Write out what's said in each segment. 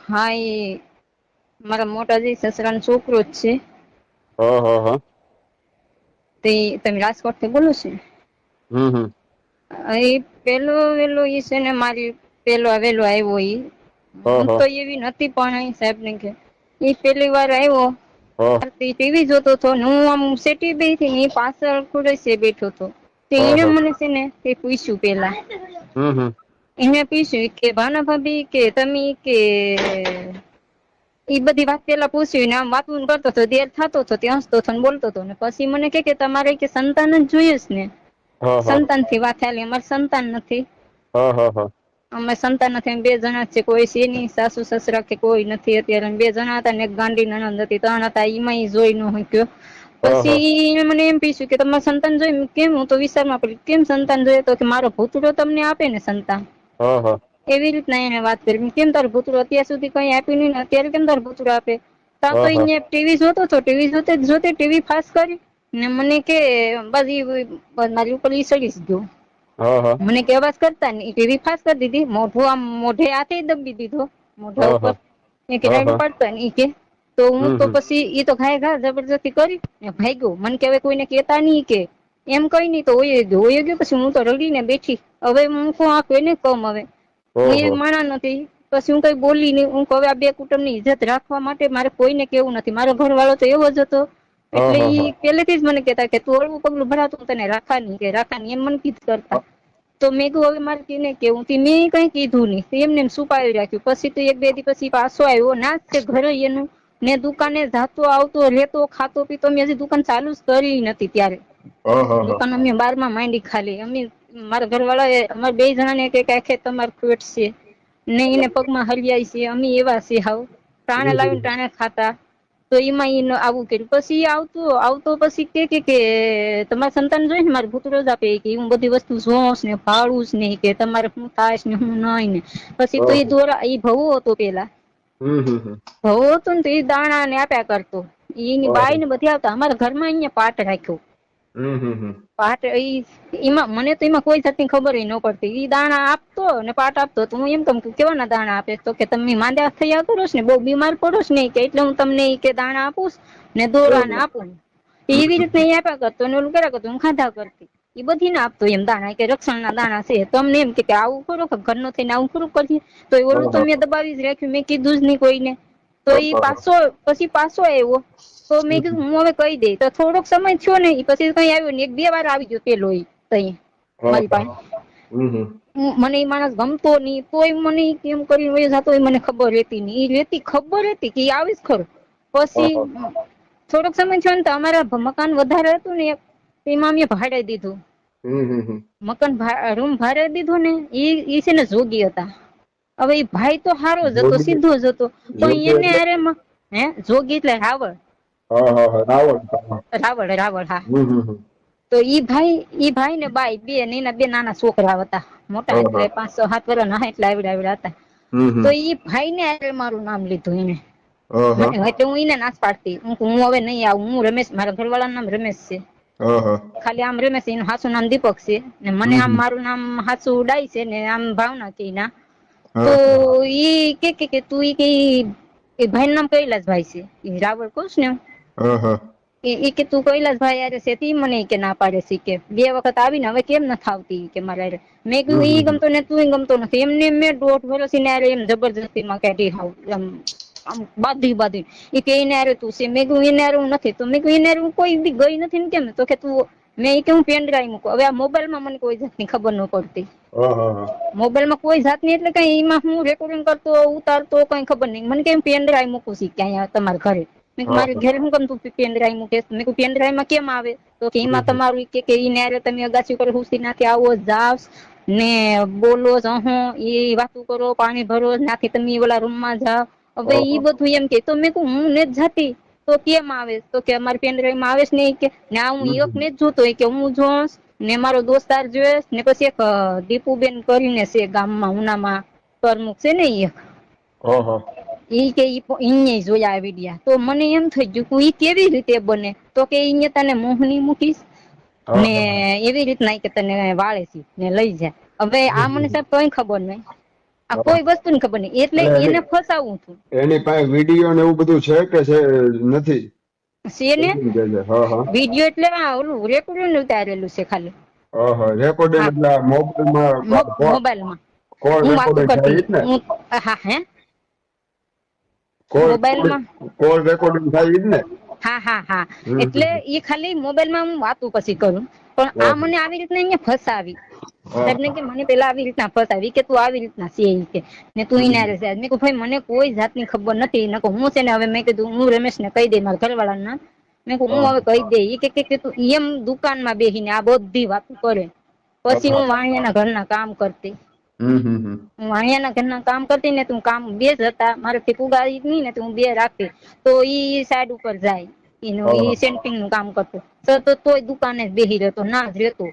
હા, એ મારા મોટાજી સસરાનો છોકરો જ છે. હા હા હા. તે તમે રાજકોટ થી બોલો છો? હમ. એ પેલો વેલો ઈ છે ને મારી પેલો આવેલો આવ્યો ઈ. હા હું હા તો એવી નથી પણ સાહેબ ને કે ઈ પેલી વાર આવ્યો. હા. ટીવી જોતો હતો હું આમ સેટી બેઠી એ પાછળ ખુરશીએ બેઠો હતો. તે હા એને હા મને છે ને તે પૂછ્યું પેલા. હમ. એને પૂછ્યું કે ભાના ભાભી કે તમે કે ઈ બધી વાત પેલા પૂછ્યું ને આમ વાતું કરતો હતો દેર થતો હતો ત્યાં હસતો હતો ને બોલતો હતો ને પછી મને કે તમારે કે સંતાન જ જોઈએસ ને હા હા સંતાન થી વાત થાયલી અમારે સંતાન નથી. હા હા હા. અમે સંતાન નથી બે જણા છે કોઈ શેની સાસુ સસરા કે કોઈ નથી અત્યારે બે જણા હતા ને ગાંડી નણંદ હતી ત્રણ હતા એમાં જોઈ ન શક્યો. હા હા પછી મને એમ પીછ્યું કે તમારે સંતાન જોઈ કેમ હું તો વિચારમાં પડી કેમ સંતાન જોઈ તો કે મારો ભૂતડો તમને આપે ને સંતાન. હા હા. એવી રીતના એને વાત કરી કેમ તારું ભૂતડો અત્યાર સુધી કઈ આપ્યું નઈને અત્યારે કેમ તારું ભૂતડો આપે. તા તો હા હા અ ટીવી જોતો હતો ટીવી જોતે ટીવી ફાસ કરી ને મને કે મારી ઉપર સડીશ ગયો. હા હા. મને કેવાજ કરતા ને ટીવી ફાસ કરી દીધી મોઢું આમ મોઢે હાથે દબી દીધો. મોઢા હા ઉપર હા કે હા રાડું હા પાડતા ને કે તો હું તો હમ પછી ઈ તો ઘાય ઘા જબરજસ્તી કરી ને ભાઈ મને કે કોઈને કેતા નહી કે એમ કઈ નઈ તો હોય ગયો પછી હું તો રડી ને બેઠી હવે હું કો આખને કમ હવે હું એ ઓહો માણા નથી. પછી હું કઈ બોલી નહી હું હવે આ બે કુટુંબ ની ઈજ્જત રાખવા માટે મારે કોઈને કેવું નથી મારો ઘર વાળો તો એવો જ હતો. હા એટલે હા ઈ હા પેલેથી જ મને કેતા કે તું અળવું પગલું ભરાતું તને રાખા કે રાખા એમ મને કીધ કરતા. તો મેં કું હવે મારે કેને કેવું મેં કઈ કીધું નહી એમને શું પાડી રાખ્યું પછી તો એક બે દી પછી પાછો આવ્યો ના ઘરે એનું ને દુકાને જાતો આવતો લેતો ખાતો પીતો મેં હજી દુકાન ચાલુ જ કરી નથી ત્યારે. હા હા હા દુકાન અમે 12 માંયડી ખાલી અમે મારા ઘર વાળા એ અમારા બે જણા ને આખે તમાર પેટ છે. ને એને પગમાં હરિયાઈ છે અમે એવા છે હાવ ટાણે લાવીને ટાણે ખાતા. તો એમાં એ આવું કર્યું પછી આવતો પછી કે તમારા સંતાન જોઈ ને મારે ભૂતડો જ આપે કે હું બધી વસ્તુ જોશ ને ભાડું જ નહી કે તમારે હું થાયશ ને હું નઈ ને પછી તો હા એ દોરા એ ભવો હતો પેલા. હમ. ભવો હતું ને તો એ દાણા ને આપ્યા કરતો એની ઓહો બાઈ ને બધી આવતા અમારા ઘરમાં અહિયાં પાઠ રાખ્યો. હમ. પાઠ એમાં મને તો એમાં કોઈ જાતની ખબર ન પડતી ઈ દાણા આપતો ને પાઠ આપતો તો હું એમ કમ કેવા ના દાણા આપે તો કે તમે માંદ્યા થઈ આવતો ને બહુ બીમાર પડો ને કે એટલે હું તમને કે દાણા આપું ને દોરાને આપું એવી રીતે એ આપ્યા કરતો ને ઓલું કર્યા કરતો હું ખાધા કરતી. એ બધી ના આપતો એમ દાણા કે રક્ષણ ના દાણા છે તમને એમ કે આવું કરો કે ઘર ન થઈને આવું ખરું કરીએ. તો ઓલું તો મેં દબાવી જ રાખ્યું મેં કીધું જ નહી કોઈને તો એ પાછો પછી પાછો આવ્યો તો મેં કીધું હું હવે કહી દઈ તો થોડોક સમય થયો ને પછી કઈ આવ્યો ને એક બે વાર આવી ગયો પેલો તઈ મારી પાસે મને એ માણસ ગમતો નહી તોય મને કેમ કરી જતો હોય મને ખબર રહેતી નઈ એ રેતી ખબર હતી કે આવીશ ખરું પછી થોડોક સમય થયો ને તો અમારા મકાન વધારે હતું ને એમાં અમે ભાડે દીધું. હમ. મકાન રૂમ ભાડે દીધું ને ઈ છે ને જોગી હતા. હવે એ ભાઈ તો સારો જ હતો સીધો જ હતો પણ યોગ્ય એને એટલે અરે જોગી એટલે રાવણ. હા હા હા રાવણ રાવણ હા. હમ. તો ઈ ભાઈ ને બાઈ બે એના બે નાના છોકરા હતા મોટા હા એટલે હા 5-6 વર્ષ ના એટલે આવડા હતા તો હમ ઈ ભાઈ ને મારું નામ લીધું એને હા હા એટલે હું એને ના જ પાડતી હું હવે નહી આવું હું રમેશ મારા ઘર વાળા નામ રમેશ છે. હા હા. ખાલી આમ રમેશ એનું હાચું નામ દીપક છે ને મને આમ મારું નામ હાચું ડાય છે ને આમ ભાવના છે એના તો હા ઈ કે તું એ ભાઈ નામ કૈલાસ ભાઈ છે એ રાવળ કઉ છું ને હા હા. એ કે તું કૈલાસ ભાઈ હારે સેતી મને કે ના પાડે છે કે બે વખત આવી ને હવે કેમ નથી આવતી કે મારે હારે મેં કીધું ઈ ગમતો ને તું ગમતો નથી એમને મેં 1.5 વર્ષ એમ જબરજસ્તી માં કાઢી આમ બાંધી એ કે એને હારે તું છે મેં કીધું એને હારે હું નથી તો મેં કીધું એને હારે હું કોઈ દી ગઈ નથી ને કેમ તો કે તું મેં કે હું પેનડ્રાઈવ મૂકું હવે આ મોબાઈલમાં મને કોઈ જાતની ખબર ન પડતી. હા હા હા. મોબાઈલ માં કોઈ જાત ની એટલે કઈ એમાં હું રેકોર્ડિંગ કરતો ઉતારતો કઈ ખબર નઈ મને કેમ પેનડ્રાઈવ મૂકું ક્યાં તમારા ઘરે મારે ઘરે હું કેમ તું પેનડ્રાઈવ મૂકે મેં કીધું પેનડ્રાઈવ માં કેમ આવે તો કે એમાં તમારું કે ઈને હારે તમે અગાસી ઉપર હુસી નાખી આવો જાવ ને બોલો હો એ વાતું કરો પાણી ભરો નાખી તમે ઓલા રૂમમાં જાઓ હવે ઈ બધું એમ કે તો મેં કુ હું નથી જાતી તો કેમ આવે તો કે અમારી પેનડ્રાઈવમાં આવે છે ને કે હું એકને જ જોતો હોય કે હું જોઉં ને મારો દોસ્તાર જોયો ને પછી એક દીપુબેન કરીને છે ગામમાં ઉનામાં પ્રમુખ છે ને એક હા હા. ઈ કે ઈ જોયા વિડિયા તો મને એમ થઈ ગયું ઈ કેવી રીતે બને તો કે ઈ તને મોહની મૂકીશ ને એવી રીતના કે તને વાળે છે ને લઈ જાય હવે આ મને સાહેબ કઈ ખબર નઈ આ કોઈ વસ્તુની ખબર નહીં, એટલે એટલે એને ફસાવું છું. એની પાસે વિડીયો ને એવું બધું છે કે છે નથી? છે ને એમ કે છે. હા હા વિડીયો, એટલે આ ઓલું રેકોર્ડિંગ ઉતારેલું છે ખાલી. રેકોર્ડિંગ એટલે મોબાઈલમાં મોબાઈલમાં કોલ હું વાતું રેકોર્ડિંગ થાય કરતી ઈ જ ને? હા હે કોલ મોબાઈલમાં કોલ રેકોર્ડિંગ થાય ઈ જ ને? હા હા હા હમ એટલે એ ખાલી મોબાઈલમાં હું વાતું પછી કરું, પણ આ મને આવી રીતના અહીંયા ફસાવી. સાહેબ ને કે મને પેલા આવી રીતના ફસાવી કે તું આવી રીતના છે ઈ કે, ને તું ઇના રે છે. મેં કીધું ભાઈ મને કોઈ જાતની ખબર નથી. નકો હું છે ને હવે મેં કીધું હું રમેશ ને કહી દઈ, મારા ઘરવાળાના નામ. મેં કીધું હું હવે કહી દઈ. ઈ કે તું એમ દુકાનમાં બેહીને આ બધી વાતું કરે. પછી હું વાણિયાના ઘરના કામ કરતી. હું વાણિયાના ઘરના કામ કરતી ને તું કામ બે જ હતા, મારાથી પુગાવી નહીં ને તો હું બે રાખતી. તો ઈ સાઈડ ઉપર જાય, ઈ સેન્ટિંગ નું કામ કરતો. તો તોય દુકાને જ બેહી રહેતો, ના જ રહેતો.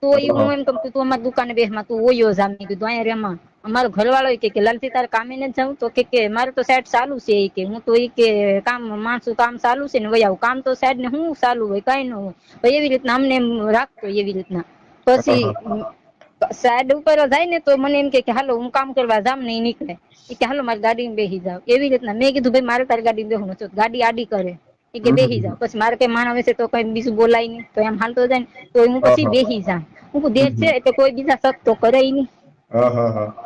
તો હું એમ કમ તું અમારી દુકાને બેસમાં, તું ઓયો જા. મેં કીધું અહીંયા રેમાં. અમારો ઘરવાળો કે લાલજી તારે કામે નથી જાવું? તો કે મારે તો સાઈડ ચાલુ છે. ઈ કે હું તો ઈ કે કામ માણસું કામ ચાલુ છે ને વહી આવું. કામ તો સાઈડ ને હું ચાલુ હોય, કઈ ન હોય. એવી રીતના અમને એમ રાખતો, એવી રીતના. પછી સાઈડ ઉપર જાય ને તો મને એમ કે હાલો હું કામ કરવા જામ ને. ઈ નીકળે એ કે હાલો મારી ગાડીમાં બેસી જાવ, એવી રીતના. મેં કીધું ભાઈ મારે તારી ગાડીમાં બેહવું નથી, ગાડી આડી કરે. એ કે બેસી જાવ. પછી મારે કઈ માણસ વિશે તો કઈ બીજું બોલાય નહીં, તો એમ હાલતો જાય ને તો હું પછી બેસી જાઉં. હું દેર છે એટલે કોઈ બીજા શક તો કરે નહીં,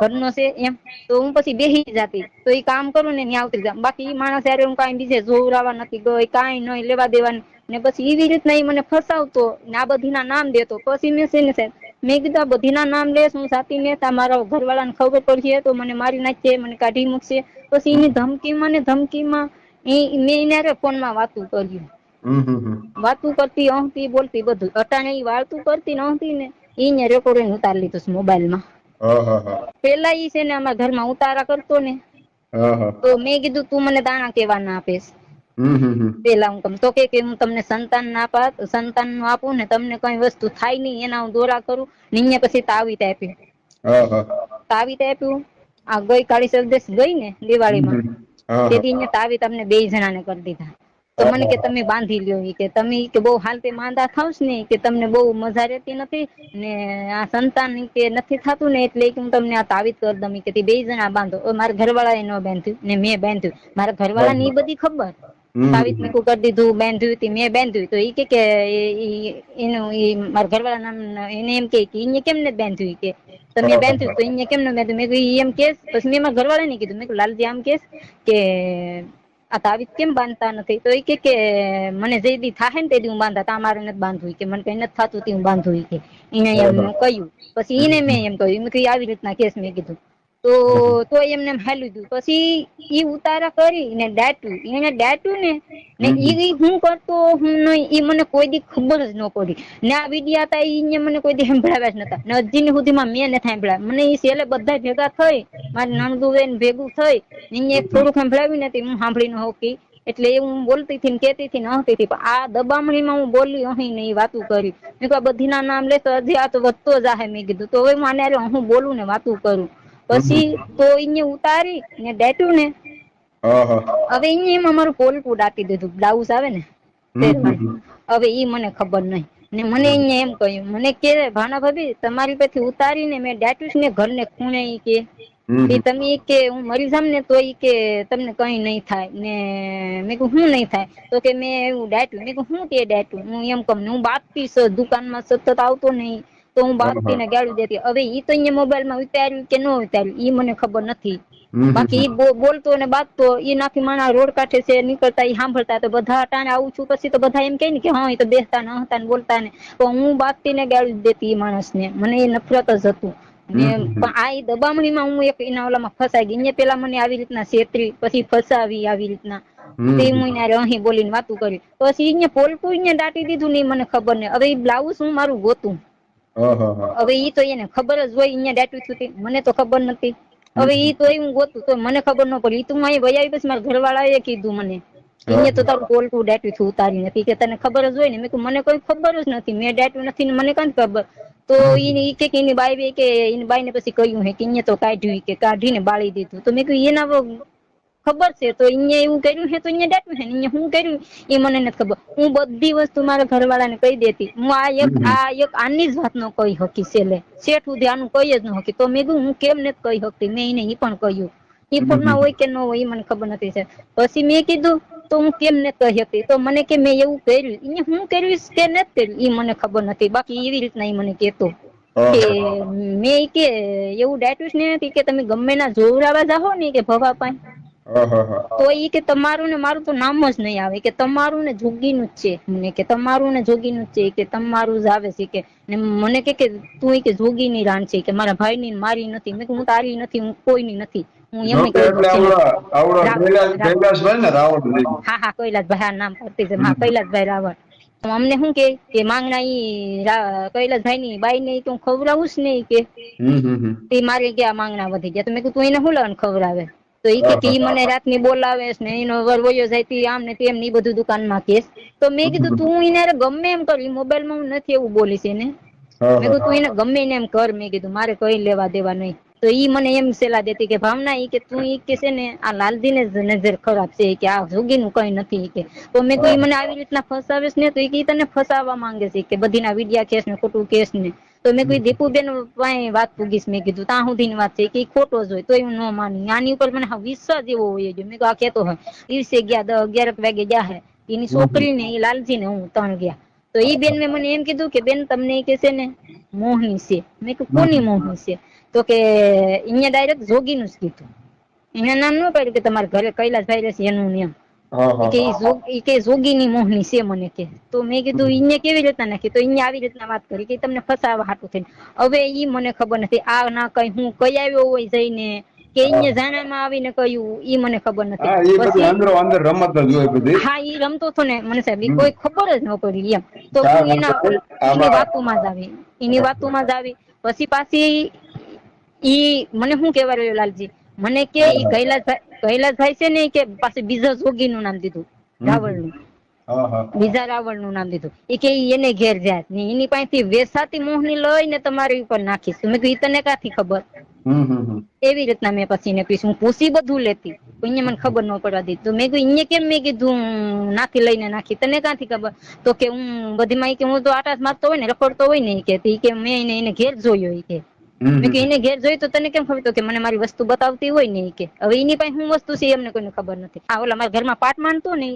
ઘરનો છે એમ. તો હું પછી બેસી જાતી, તો એ કામ કરું ને ત્યાં આવતી જાઉં. બાકી ઈ માણસ યારે હું કઈ બીજે જોવરાવા નથી ગઈ, કાંઈ નહીં લેવા દેવાનું. ને પછી એવી રીતના એ મને ફસાવતો ને આ બધી ના નામ દેતો. પછી મેં છે ને સાહેબ મેં કીધું આ બધી ના નામ લેશ હું સાથી ને, મારા ઘરવાળા ને ખબર પડશે તો મને મારી નાખશે, મને કાઢી મૂકશે. પછી એની ધમકીમાં ને ધમકીમાં મેં એને ફોન માં વાતું કર્યું. વાતું કરતી અહતી બોલતી બધું. અટાણે ઈ વાતું કરતી ને અહતી ને ઈને રેકોર્ડિંગ ઉતારી લીધું મોબાઈલમાં. પેલા ઈ છે ને અમારા ઘરમાં ઉતારા કરતો ને, તો મેં કીધું તું મને દાણા કેવા ના આપેશ. પેલા હું કમ તો કે હું તમને સંતાન નું આપું ને, તમને કઈ વસ્તુ થાય નહીં એના હું દોરા કરું ને. પછી તાવીત આપ્યું. તાવીત આપ્યું. આ ગઈ કાળી સરદેશ ગઈ ને દિવાળીમાં, તેથી તાવીત અમને 2 જણાને કરી દીધા. તો મને કે તમે બાંધી લ્યો, કે તમે કે બહુ હાલતે માંદા થાવશ ને, કે તમને બહુ મજા રહેતી નથી ને આ સંતાન કે નથી થતું ને, એટલે હું તમને આ તાવીત કરી દઉં કે 2 જણા બાંધો. મારા ઘરવાળા એ ન બાંધ્યું ને મેં બાંધ્યું. મારા ઘરવાળા ને એ બધી ખબર. તાવીત મેં કરી દીધું, બાંધ્યું હતી મેં બાંધ્યું. તો ઈ કે એનું મારા ઘરવાળા નામ એને એમ કે એને કેમ નથી બાંધ્યું, કે તમે બાંધ્યું તો એને કેમ ન બાંધ્યું. મેં કીધું એમ કેસ. પછી મેં મારા ઘરવાળા ને કીધું, મેં કીધું લાલજી આમ કેસ કે આ તાવીત કેમ બાંધતા નથી? તો એ કે મને જે દી થાય ને તે દી હું બાંધા, તમારે નથી બાંધવું કે મને કઈ નથી થતું તે હું બાંધું કે. એને એમ કહ્યું. પછી એને મેં એમ કહ્યું, મેં આવી રીતના કેસ. મેં કીધું તો એમને એમ હાલ્યું હતું. પછી ઈ ઉતારા કરી ને દાટ્યું, એને દાટ્યું ને ઈ હું કરતો હું નહીં ઈ મને કોઈ દી ખબર જ ન પડી. ને આ વિડિયા હતા ઈ મને કોઈ દી સંભળાવ્યા જ નતા, ને હજી સુધીમાં મેં નથી સાંભળ્યા. મને ઈ છેલ્લે બધા ભેગા થઈ, મારી નણંદુબેન ભેગું થઈ ને એક થોડુંક સંભળાવ્યું નથી, હું સાંભળી ન હોકી. એટલે એ હું બોલતી હતી ને કેતી હતી ને હસતી હતી. પણ આ દબામણીમાં હું બોલી અહીં ને એ વાતું કરી. મેં કહ્યું બધી ના નામ લેતો હજી આ તો વધતો જાહે. મેં કીધું તો હવે માને હું બોલું ને વાતું કરું. પછી તો એને ઉતારી ને દાટ્યું ને. હવે એમ અમારું પોલકું દાટી દીધું, બ્લાઉઝ આવે ને પહેરવાનું. હવે ઈ મને ખબર નહીં ને મને અહીંયા એમ કહ્યું, મને કે ભાના ભાભી તમારી પછી ઉતારીને મેં દાટ્યું ને ઘરને ખૂણે. ઈ કે તમે કે હું મરી જામ ને તો ઈ કે તમને કઈ નહીં થાય ને. મેં કહ્યું શું નહીં થાય? તો કે મેં એવું દાટ્યું. મેં કહ્યું શું તે દાટ્યું? હું એમ કહું હું બાતતી દુકાનમાં સતત આવતો નહીં તો હું બાતતી ને ગાળું દેતી. હવે ઈ તો અહીંયા મોબાઈલમાં ઉતાર્યું કે ન ઉતાર્યું ઈ મને ખબર નથી. બાકી ઈ બોલતો ને બાતતો ઈ નાથી માણા રોડ કાંઠે છે નીકળતા ઈ સાંભળતા. તો બધા અટાણે આવું છું પછી તો બધા એમ કહે ને કે હા એ તો બેસતા ને હસતા ને બોલતા ને. તો હું બાતતી ને ગાળું દેતી ઈ માણસને. મને એ નફરત જ હતું. પણ આ દબામણીમાં હું એક એના ઓલામાં ફસાઈ ગઈ. એને પેલા મને આવી રીતના છેતરી, પછી ફસાવી આવી રીતના. તે હું અહીં બોલીને વાતું કરી. પછી એને પોલકું એને દાટી દીધું ને મને ખબર ને. હવે એ બ્લાઉઝ હું મારું ગોતું. હવે ઈ તો એને ખબર જ હોય અહીંયા દાટ્યું છું, મને તો ખબર નથી. હવે ઈ તો હું ગોતું તો મને ખબર ન પડી. તું અહીં વહી આવી પછી મારા ઘરવાળા એ કીધું મને એને તો તારું પોલકું દાટ્યું છું ઉતારી નથી, કે તને ખબર જ હોય ને. મેં કહ્યું મને કોઈ ખબર જ નથી, મેં દાટ્યું નથી ને મને કઈ ખબર. તો ઈ કે એની બાઈ કે એની બાઈ ને પછી કહ્યું હે કે અહીંયા તો કાઢ્યું, કે કાઢીને બાળી દીધું. તો મેં કહ્યું એના ખબર છે તો અહીંયા એવું કર્યું છે તો અહીંયા દાટ્યું છે ને અહીંયા હું કર્યું એ મને નથી ખબર. હું બધી વસ્તુ મારા ઘરવાળાને કહી દેતી. હું આ એક આની જ વાત નો કહી શકી છેલ્લે શેઠ સુધી આનું કહી જ ન શકી. તો મેં કીધું હું કેમ નથી કહી શકતી, મેં એને ઈ પણ કહ્યું. ઈ ફોનમાં હોય કે ન હોય એ મને ખબર નથી છે. પછી મેં કીધું તો હું કેમ નથી કહી શકતી, તો મને કે મેં એવું કર્યું. અહીંયા હું કર્યું કે નથી કર્યું ઈ મને ખબર નથી. બાકી એવી રીતના ઈ મને કહેતો કે મેં કે એવું દાટ્યું ને કે તમે ગમે ના જોવરાવા જાહો ને કે ભવા પાય તો ઈ કે તમારું ને મારું તો નામ જ નહીં આવે, કે તમારું ને જોગીનું જ છે. મને કે તમારું ને જોગીનું જ છે કે તમારું જ આવે છે કે. ને મને કે તું કે જોગીની રાણ છે કે મારા ભાઈ ની મારી નથી. મેં હું તારી નથી, હું કોઈની નથી. હું એમ હા હા કૈલાસભાઈ હા નામ પડતી છે હા કૈલાસભાઈ રાવળ. અમને શું કે માંગણા ઈ કૈલાસભાઈ ની બાઈ ને હું ખવડાવું જ નહીં કે તે મારે કે આ માંગણા વધી ગયા. તો મેં કીધું તું એને શું લાવવાનું ખવડાવે? તો ઈ કે ઈ મને રાતની બોલાવે ને એનો વરવયો જાય તી આમ ને તેમ ની બધું દુકાનમાં કેસ. તો મેં કીધું તું એને ગમે એમ કર, મોબાઈલ માં હું નથી એવું બોલીશ એને. મેં કીધું તું એને ગમે એને એમ કર, મેં કીધું મારે કઈ લેવા દેવા નહીં. તો ઈ મને એમ સલાહ દેતી કે ભાવના ઈ કે તું ઈ કે છે ને આ લાલજી ને નજર ખરાબ છે કે આ જોગી નું કઈ નથી કે. તો મેં કીધું મને આવી રીતના ફસાવેશ ને તો ઈ તને ફસાવા માંગે છે કે બધી ના વિડિયા કેસ ને ખોટું કેસ ને. તો મેં કીધું દીપુબેન પાસે વાત પૂગીશ. મેં કીધું ત્યાં સુધીની વાત છે કે ખોટો જ હોય તો હું ન માની. આની ઉપર મને વિશ્વાસ એવો હોય છે. મેં કહ્યું આ કેતો હોય દિવસે ગયા 10-11 વાગે ગયા હે એની છોકરી ને એ લાલજી ને હું 3 ગયા. તો ઈ બેન મેં મને એમ કીધું કે બેન તમને એ કે છે ને મોહની છે. મેં કીધું કોની મોહની છે? તો કે અહીંયા ડાયરેક્ટ જોગી નું જ કીધું. એના નામ ન પાડ્યું કે તમારા ઘરે કૈલાસભાઈ રહેશે એનું નામ કે જોગી ની મોહની છે મને કે. તો મેં કીધું ઈને કેવી રીતના નાખી? તો ઈને આવી રીતના વાત કરી કે તમને ફસાવા હાટું થઈને. હવે ઈ મને ખબર નથી આ ના કઈ હું કઈ આવ્યો હોય જઈને કે અહીંયા જાણામાં આવીને કહ્યું ઈ મને ખબર નથી. હા ઈ રમતો હતો ને મને સાહેબ ઈ કોઈ ખબર જ ન પડી એમ. તો એની વાતોમાં જ આવી પછી પાછી ઈ મને શું કેવા રહ્યો લાલજી મને કે ઈ કૈલાસભાઈ છે ને કે પાછી બીજા જોગી નું નામ દીધું રાવળ નું. બીજા રાવળ નું નામ દીધું. એ કે એને ઘેર જાય ને એની પાસેથી વેસાતી મોહની લઈને તમારી ઉપર નાખીશ. મેં કીધું તને ક્યાંથી ખબર? એવી રીતના મેં પછી ને હું પૂછી બધું લેતી. અહીંયા મને ખબર ન પડવા દીધી. તો મેં કીધું અહીંયા કેમ? મેં કીધું નાખી લઈને નાખી તને ક્યાંથી ખબર? તો કે હું બધી માં કે હું તો આટાસ મારતો હોય ને રખડતો હોય ને કે મેં એને ઘેર જોયો કે. મેં એને ઘેર જોઈ તો તને કેમ ખબર? તો કે મને મારી વસ્તુ બતાવતી હોય ને કે. હવે એની પાસે શું વસ્તુ છે એમને કોઈને ખબર નથી. આ ઓલા મારા ઘરમાં પાટ માંડતો ને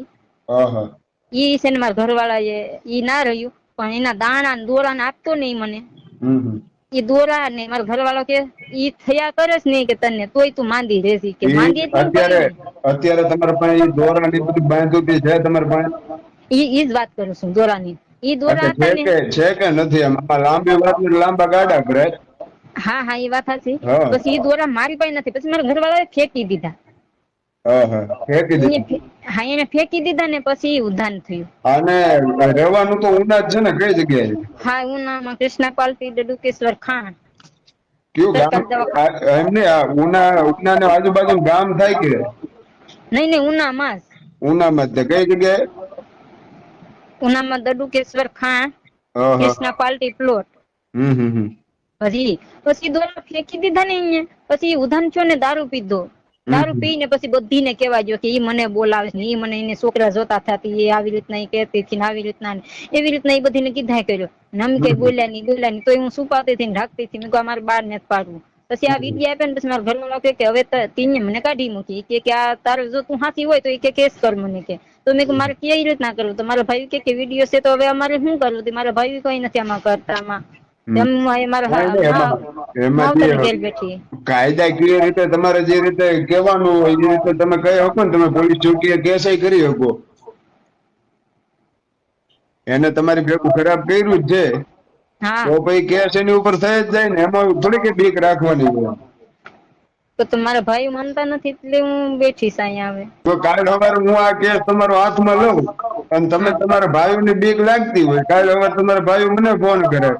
ઈ છે ને મારા ઘરવાળા ઈ ના રહ્યું પણ એના દાણા દોરા ને આપતો ને મને ઈ દોરા ને મારા ઘરવાળો કે ઈ થયા કરે ને કે તને તોય તું માંદી રહેશી કે. માંદી અત્યારે તમારા પાસે દોરા ની બધી બાંધુતી છે તમારા પાસે? ઈ જ વાત કરું છું દોરાની. ઈ દોરા હતા ને છે કે નથી? આમાં લાંબી વાત લાંબા ગાડા કરે. હા હા એ વાત સાચી. પછી ઈ દોરા મારી પાસે નથી. પછી મારા ઘરવાળાએ ફેંકી દીધા. હા એને ફેંકી દીધા ને પછી ઉધાન થયું. અને રહેવાનું તો ઉના જ છે ને? કઈ જગ્યાએ? હા ઉનામાં કૃષ્ણા પાલટી ડડુકેશ્વર ખાણ. કયું ગામ? એમને ઉના ને આજુબાજુ ગામ થાય કે? નહીં ઉનામાં જ. ઉનામાં જ. કઈ જગ્યાએ? ઉનામાં ડડુકેશ્વર ખાણ કૃષ્ણા પાલટી પ્લોટ. પછી દોરા ફેંકી દીધા ને અહીંયા. પછી ઉધાન થયો ને દારૂ પીધો. દારૂ પીને પછી બધીને કેવા ગયો કે ઈ મને બોલાવે છે, ઈ મને એને છોકરા જોતા થતી, એ આવી રીતના ઈ કહેતી હતી ને આવી રીતના એવી રીતના એ બધીને કીધા કર્યો. નમ કે બોલ્યા નહીં તો હું છુપાતી હતી ને રાખતી હતી. મેં કહ્યું મારે બહાર નથી પાડવું. પછી આ વિડીયો આપે ને પછી મારા ઘરવાળા કે હવે તીને મને કાઢી મૂકી કે આ તારે જો તું હાથી હોય તો એ કે કેસ કર મને કે. તો મેં કહ્યું મારે કેવી રીતના કરવું? તો મારા ભાઈ કે વિડીયો છે તો હવે અમારે શું કરવું? મારા ભાઈ કઈ નથી આમાં કરતા. આમાં કાયદાકીય રીતે તમારે જે રીતે કહેવાનું હોય એ રીતે તમે કહી શકો ને. તમે પોલીસ ચોકીએ કેસ કરી શકો. એને તમારી ભેગું ખરાબ કર્યું જ છે તો ભાઈ કેસ એની ઉપર થઈ જ જાય ને. એમાં થોડી કઈ બીક રાખવાની હોય. તો મારા ભાઈ માનતા નથી એટલે હું બેઠી અહીંયા. આવે તો કાલ સવારે હું આ કેસ તમારો હાથમાં લઉં અને તમે તમારા ભાઈઓની બીક લાગતી હોય, કાલ સવારે તમારા ભાઈઓ મને ફોન કરે.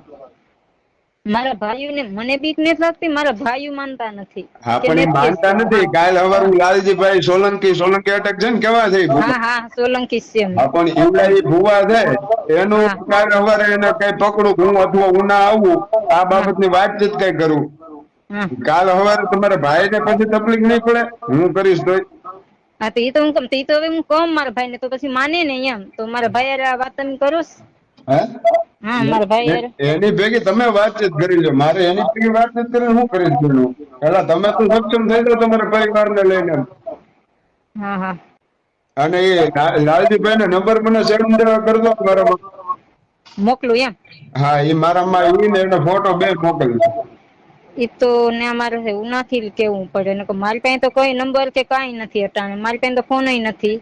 મારા ભાઈઓને મને બીક નથી લાગતી. મારા ભાઈઓ માનતા નથી. હા પણ માનતા નથી. કાલ સવારે હું લાલજીભાઈ સોલંકી અટક છે ને કેવા થઈ? હા સોલંકી છે. હા પણ ઈવડા એ ભુવા છે એનું કાલ સવારે એને કઈ પકડું હું અથવા ઉના આવું આ બાબતની વાતચીત કઈ કરું. કાલ સવારે તમારા ભાઈ ને પછી તકલીફ નહીં પડે? હું કરીશ તો હા તો ઈ તો હું કમ તો ઈ તો હવે હું કહું મારા ભાઈ ને તો પછી માને ને એમ તો મારા ભાઈ હારે આ વાત તમે કરો છો? હે હા મારા ભાઈ હારે. એની ભેગી તમે વાતચીત કરી લો, મારે એની ભેગી વાતચીત કરીને શું કરી દેવું? પેલા તમે તો સક્ષમ થઈ જાઓ તમારા પરિવારને લઈને. હા હા અને એ લાલજીભાઈ નો નંબર મને સેન્ડ કરજો મારામાં. મોકલું એમ? હા એ મારામાં ઈ ને એનો ફોટો બે મોકલજો. ઈ તો ને અમારે એવું નથી કેવું પડે ને મારી પાસે તો કોઈ નંબર કે કાંઈ નથી અટાણે મારી પાસે તો ફોન નથી.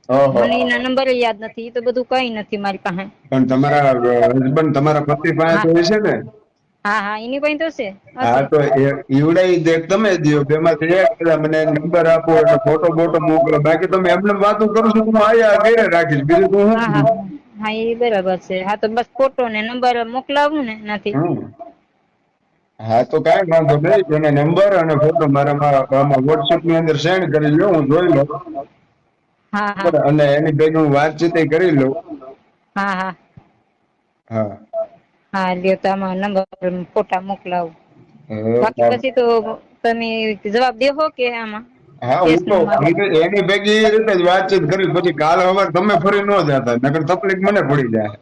ઓહો. મને એના નંબર યાદ નથી તો બધું કઈ નથી મારી પાસે. પણ તમારા હસબન્ડ તમારા પતિ પાસે હા તો હશે ને? હા હા એની પાસે તો છે. હા તો ઈવડાઈ દેખ તમે દો બેમાંથી એક મને નંબર આપો એટલે ફોટો બોટો મોકલો, બાકી તમે એમને વાતો કરું છું હું આયા ઘરે રાખીશ બીજું તો હા હું. હા હા એ બરાબર છે. હા તો બસ ફોટો ને નંબર મોકલાવું ને નથી. હા તો કઈ વાંધો નહીં, એને નંબર અને ફોટો મારામાં વોટ્સએપ ની અંદર સેન્ડ કરી લો, હું જોઈ લઉં. હા હા અને એની ભેગી હું વાતચીત કરી લઉં. હા હા હા હા લ્યો તો આમાં નંબર ફોટા મોકલાવું. બાકી પછી તો તમે જવાબ દેહો કે આમાં? હા હું તો એની ભેગી એ રીતે જ વાતચીત કરી પછી કાલ સવાર તમે ફરી ન જતા નકર તકલીફ મને પડી જાય.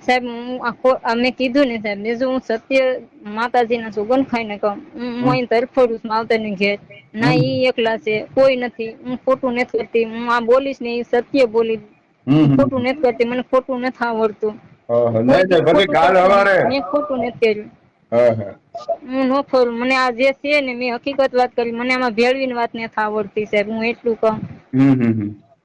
સાહેબ હું અમે કીધું ને સાહેબ જો હું સત્ય માતાજી ના સોગંદ ખાઈને કવ હું અહીં તરફોડું છું માવતર ની ઘેર ના હમ ઈ એકલા છે કોઈ નથી, હું ખોટું નથી કરતી, હું આ બોલીશ ને એ સત્ય બોલીશ. હમ હું હમ ખોટું નથી કરતી, મને ખોટું નથી આવડતું. ઓહો કોઈ નહીં દી નહીં પછી ખોટું કાલ કરતી સવારે નથી, મેં ખોટું નથી કર્યું. હા હા હું નો ફરું, મને આ જે છે ને મેં હકીકત વાત કરી, મને આમાં ભેળવીને વાત નથી આવડતી સાહેબ, હું એટલું કહું.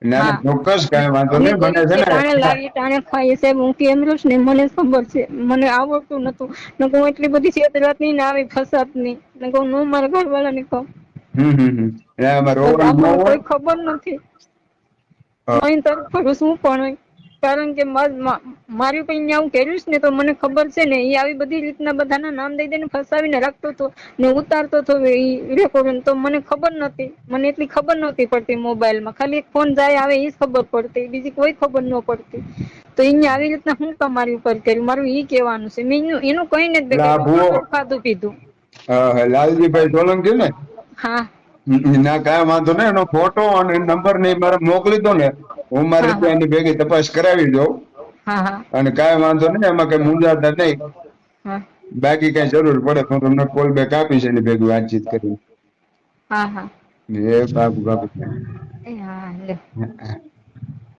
ના ના હા ચોક્કસ કઈ વાંધો અમે નહીં મને ગરીબ છે છીએ ને. ટાણે લાવીએ ટાણે ખાઈએ સાહેબ, હું કેમ રહીશ ને મને ખબર છે, મને આવડતું નતું નકર હું એટલી બધી છેતરાતી ને આવી ફસાત નહીં નકર હું નો મારા ઘરવાળા ને કહું. એમાં બસ આ રોવાનું ન મને હોય. કોઈ ખબર નથી. હું અહીં તરફરું છું પણ કારણ કે મારી ઉપર આવું કર્યું છે ને તો મને ખબર છે ને એ આવી બધી રીતના બધાના નામ દઈ દઈને ફસાવીને રાખતો હતો ને ઉતારતો હતો એ રેકોર્ડિંગ, તો મને ખબર નથી, મને એટલી ખબર નહોતી પડતી મોબાઈલ માં, ખાલી ફોન જાય આવે એ જ ખબર પડતી, બીજી કોઈ ખબર ન પડતી. તો એને આવી રીતના હું તમારી ઉપર કર્યું મારું ઈ કેવાનું છે. મેં એનું કઈ નથી એટલે આ બગાડ્યું, ભુવો મારું ખાધું પીધું. લાલજીભાઈ સોલંકી ને? હા ના કાંઈ વાંધો નહીં, એનો ફોટો અને નંબર ને મારે મોકલી દો ને, હું મારી હા રીતે હા એની ભેગી તપાસ કરાવી દઉં. હા હા અને કાંઈ વાંધો નહીં, એમાં કઈ મૂંઝાતા નહીં. હા બાકી કઈ જરૂર પડે તો તમને કોલ બેક આપીશ એની ભેગી વાતચીત કરી. હા હા એ બાબુ બાબુ એ હા લે